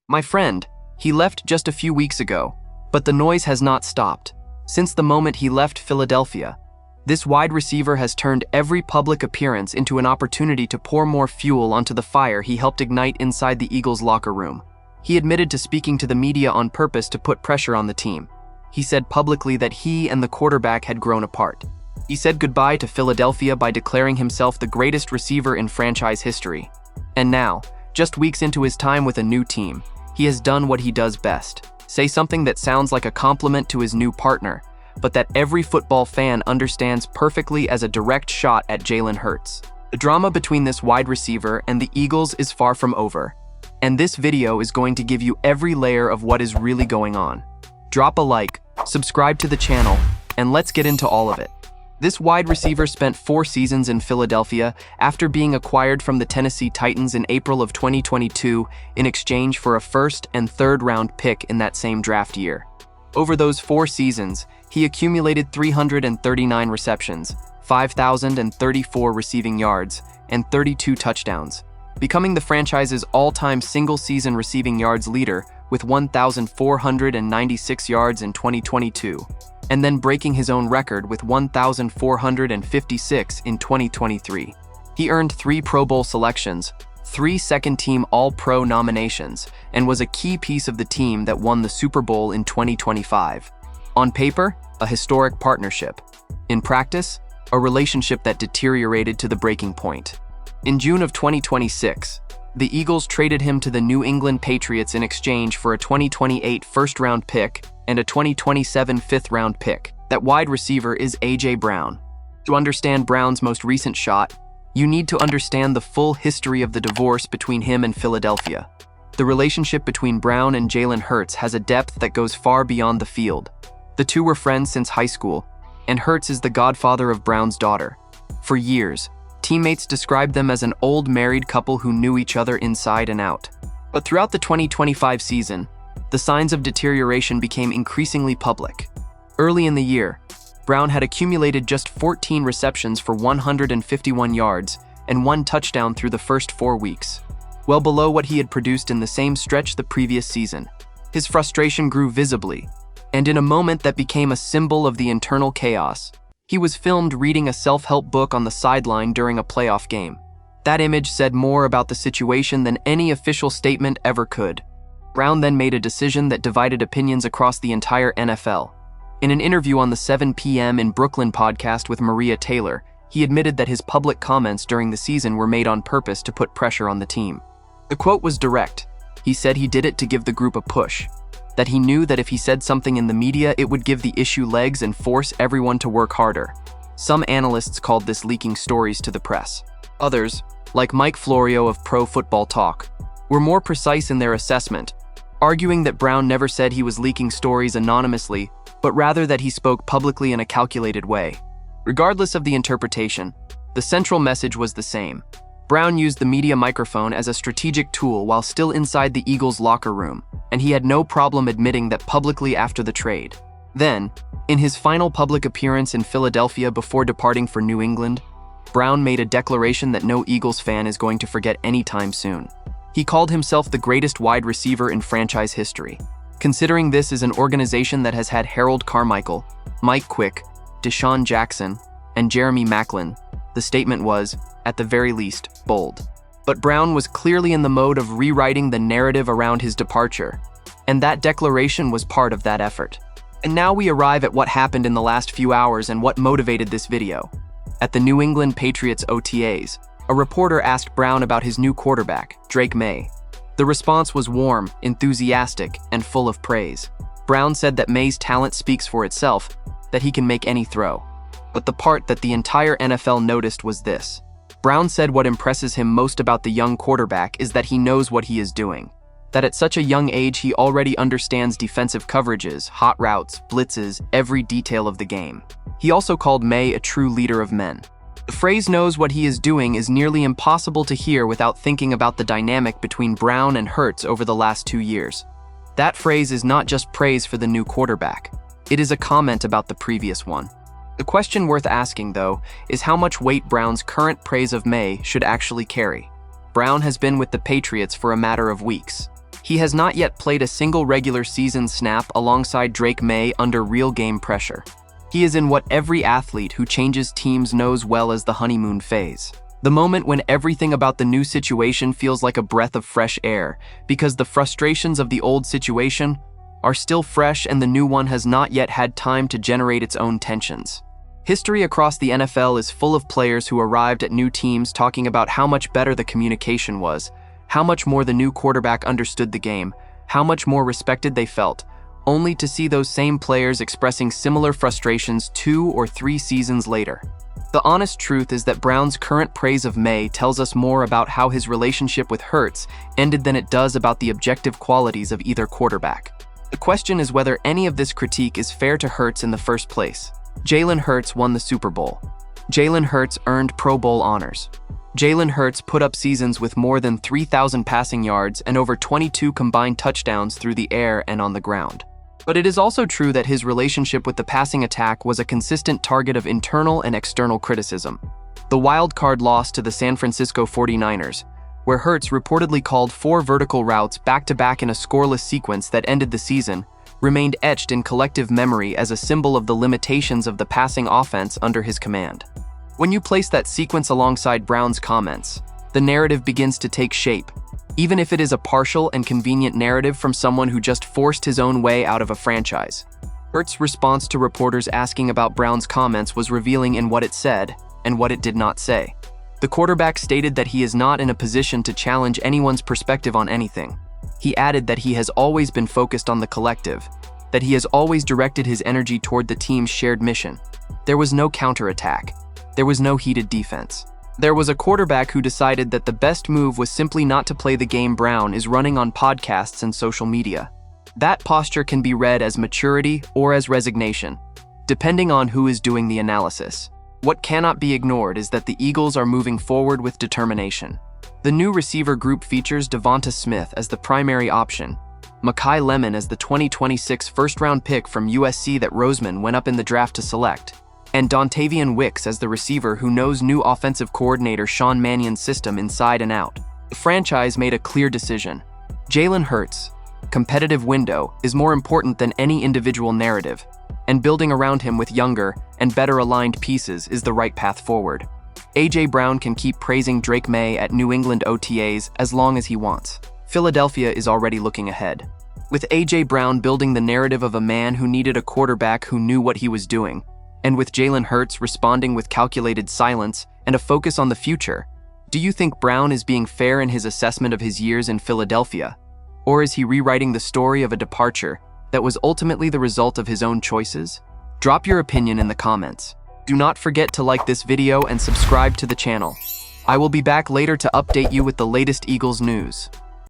My friend, he left just a few weeks ago, but the noise has not stopped. Since the moment he left Philadelphia, this wide receiver has turned every public appearance into an opportunity to pour more fuel onto the fire he helped ignite inside the Eagles' locker room. He admitted to speaking to the media on purpose to put pressure on the team. He said publicly that he and the quarterback had grown apart. He said goodbye to Philadelphia by declaring himself the greatest receiver in franchise history. And now, just weeks into his time with a new team, he has done what he does best: say something that sounds like a compliment to his new partner, but that every football fan understands perfectly as a direct shot at Jalen Hurts. The drama between this wide receiver and the Eagles is far from over, and this video is going to give you every layer of what is really going on. Drop a like, subscribe to the channel, and let's get into all of it. This wide receiver spent 4 seasons in Philadelphia after being acquired from the Tennessee Titans in April of 2022 in exchange for a first and third round pick in that same draft year. Over those 4 seasons, he accumulated 339 receptions, 5,034 receiving yards, and 32 touchdowns, becoming the franchise's all-time single-season receiving yards leader with 1,496 yards in 2022, and then breaking his own record with 1,456 in 2023. He earned 3 Pro Bowl selections, 3 second-team All-Pro nominations, and was a key piece of the team that won the Super Bowl in 2025. On paper, a historic partnership. In practice, a relationship that deteriorated to the breaking point. In June of 2026, the Eagles traded him to the New England Patriots in exchange for a 2028 first-round pick and a 2027 fifth-round pick. That wide receiver is A.J. Brown. To understand Brown's most recent shot, you need to understand the full history of the divorce between him and Philadelphia. The relationship between Brown and Jalen Hurts has a depth that goes far beyond the field. The two were friends since high school, and Hurts is the godfather of Brown's daughter. For years, teammates described them as an old married couple who knew each other inside and out. But throughout the 2025 season, the signs of deterioration became increasingly public. Early in the year, Brown had accumulated just 14 receptions for 151 yards and 1 touchdown through the first 4 weeks, well below what he had produced in the same stretch the previous season. His frustration grew visibly, and in a moment that became a symbol of the internal chaos, he was filmed reading a self-help book on the sideline during a playoff game. That image said more about the situation than any official statement ever could. Brown then made a decision that divided opinions across the entire NFL. In an interview on the 7 p.m. in Brooklyn podcast with Maria Taylor, he admitted that his public comments during the season were made on purpose to put pressure on the team. The quote was direct. He said he did it to give the group a push, that he knew that if he said something in the media, it would give the issue legs and force everyone to work harder. Some analysts called this leaking stories to the press. Others, like Mike Florio of Pro Football Talk, were more precise in their assessment, arguing that Brown never said he was leaking stories anonymously, but rather that he spoke publicly in a calculated way. Regardless of the interpretation, the central message was the same. Brown used the media microphone as a strategic tool while still inside the Eagles' locker room, and he had no problem admitting that publicly after the trade. Then, in his final public appearance in Philadelphia before departing for New England, Brown made a declaration that no Eagles fan is going to forget anytime soon. He called himself the greatest wide receiver in franchise history. Considering this is an organization that has had Harold Carmichael, Mike Quick, Deshaun Jackson, and Jeremy Maclin, the statement was, at the very least, bold. But Brown was clearly in the mode of rewriting the narrative around his departure, and that declaration was part of that effort. And now we arrive at what happened in the last few hours and what motivated this video. At the New England Patriots OTAs, a reporter asked Brown about his new quarterback, Drake Maye. The response was warm, enthusiastic, and full of praise. Brown said that Maye's talent speaks for itself, that he can make any throw. But the part that the entire NFL noticed was this. Brown said what impresses him most about the young quarterback is that he knows what he is doing. That at such a young age he already understands defensive coverages, hot routes, blitzes, every detail of the game. He also called Maye a true leader of men. The phrase "knows what he is doing" is nearly impossible to hear without thinking about the dynamic between Brown and Hurts over the last 2 years. That phrase is not just praise for the new quarterback. It is a comment about the previous one. The question worth asking, though, is how much weight Brown's current praise of Maye should actually carry. Brown has been with the Patriots for a matter of weeks. He has not yet played a single regular season snap alongside Drake Maye under real game pressure. He is in what every athlete who changes teams knows well as the honeymoon phase. The moment when everything about the new situation feels like a breath of fresh air, because the frustrations of the old situation are still fresh and the new one has not yet had time to generate its own tensions. History across the NFL is full of players who arrived at new teams talking about how much better the communication was, how much more the new quarterback understood the game, how much more respected they felt, only to see those same players expressing similar frustrations 2 or 3 seasons later. The honest truth is that Brown's current praise of Maye tells us more about how his relationship with Hurts ended than it does about the objective qualities of either quarterback. The question is whether any of this critique is fair to Hurts in the first place. Jalen Hurts won the Super Bowl. Jalen Hurts earned Pro Bowl honors. Jalen Hurts put up seasons with more than 3,000 passing yards and over 22 combined touchdowns through the air and on the ground. But it is also true that his relationship with the passing attack was a consistent target of internal and external criticism. The wild card loss to the San Francisco 49ers, where Hurts reportedly called 4 vertical routes back-to-back in a scoreless sequence that ended the season, remained etched in collective memory as a symbol of the limitations of the passing offense under his command. When you place that sequence alongside Brown's comments, the narrative begins to take shape, even if it is a partial and convenient narrative from someone who just forced his own way out of a franchise. Hurts' response to reporters asking about Brown's comments was revealing in what it said and what it did not say. The quarterback stated that he is not in a position to challenge anyone's perspective on anything. He added that he has always been focused on the collective, that he has always directed his energy toward the team's shared mission. There was no counterattack. There was no heated defense. There was a quarterback who decided that the best move was simply not to play the game Brown is running on podcasts and social media. That posture can be read as maturity or as resignation, depending on who is doing the analysis. What cannot be ignored is that the Eagles are moving forward with determination. The new receiver group features Devonta Smith as the primary option, Makai Lemon as the 2026 first-round pick from USC that Roseman went up in the draft to select, and Dontavian Wicks as the receiver who knows new offensive coordinator Sean Mannion's system inside and out. The franchise made a clear decision. Jalen Hurts' competitive window is more important than any individual narrative, and building around him with younger and better aligned pieces is the right path forward. A.J. Brown can keep praising Drake Maye at New England OTAs as long as he wants. Philadelphia is already looking ahead, with A.J. Brown building the narrative of a man who needed a quarterback who knew what he was doing, and with Jalen Hurts responding with calculated silence and a focus on the future. Do you think Brown is being fair in his assessment of his years in Philadelphia? Or is he rewriting the story of a departure that was ultimately the result of his own choices? Drop your opinion in the comments. Do not forget to like this video and subscribe to the channel. I will be back later to update you with the latest Eagles news.